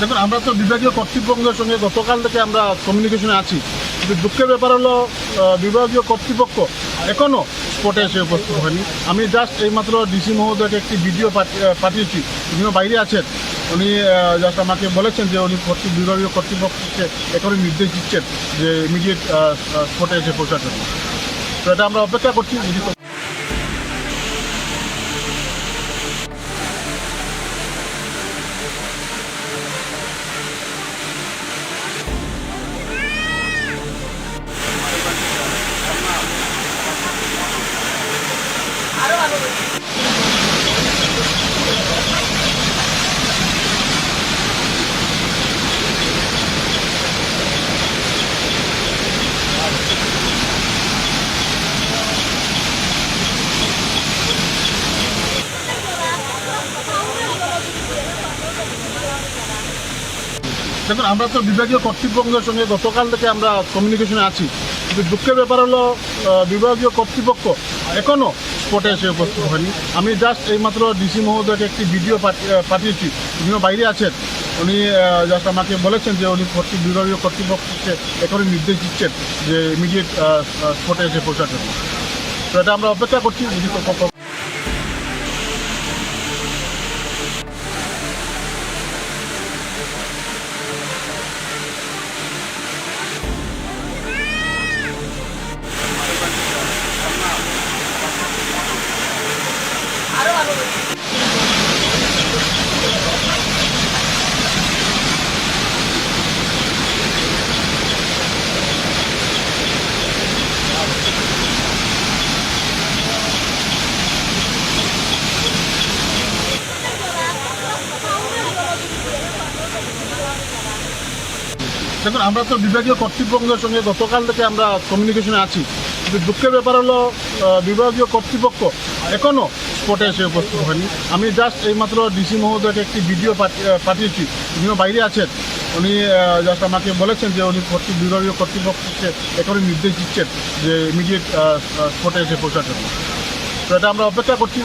দেখুন, আমরা তো বিভাগীয় কর্তৃপক্ষের সঙ্গে গতকাল থেকে আমরা কমিউনিকেশনে আছি, কিন্তু দুঃখের ব্যাপার হলো বিভাগীয় কর্তৃপক্ষ এখনও স্পটে এসে উপস্থিত হয়নি। আমি জাস্ট এইমাত্র ডিসি মহোদয়কে একটি ভিডিও পাঠিয়েছি, উনিও বাইরে আছেন। উনি জাস্ট আমাকে বলেছেন যে উনি বিভাগীয় কর্তৃপক্ষকে এখনই নির্দেশ দিচ্ছেন যে ইমিডিয়েট স্পটে এসে পৌঁছার জন্য। তো এটা আমরা অপেক্ষা করছি। দেখুন, আমরা তো বিভাগীয় কর্তৃপক্ষের সঙ্গে গতকাল থেকে আমরা কমিউনিকেশনে আছি, কিন্তু দুঃখের ব্যাপার হলো বিভাগীয় কর্তৃপক্ষ এখনও স্পটে এসে উপস্থিত হয়নি। আমি জাস্ট এইমাত্র ডিসি মহোদয়কে একটি ভিডিও পাঠিয়েছি, উনিও বাইরে আছেন। উনি জাস্ট আমাকে বলেছেন যে উনি বিভাগীয় কর্তৃপক্ষকে এখনই নির্দেশ দিচ্ছেন যে ইমিডিয়েট স্পটে এসে পৌঁছার জন্য। তো এটা আমরা অপেক্ষা করছি। দেখুন, আমরা তো বিভাগীয় কর্তৃপক্ষের সঙ্গে গতকাল থেকে আমরা কমিউনিকেশনে আছি, কিন্তু দুঃখের ব্যাপার হলো বিভাগীয় কর্তৃপক্ষ এখনও স্পটে এসে উপস্থিত হয়নি। আমি জাস্ট এইমাত্র ডিসি মহোদয়কে একটি ভিডিও পাঠিয়েছি, উনিও বাইরে আছেন। উনি জাস্ট আমাকে বলেছেন যে উনি বিভাগীয় কর্তৃপক্ষকে এখনই নির্দেশ দিচ্ছেন যে ইমিডিয়েট স্পটে এসে পৌঁছার জন্য। তো এটা আমরা অপেক্ষা করছি।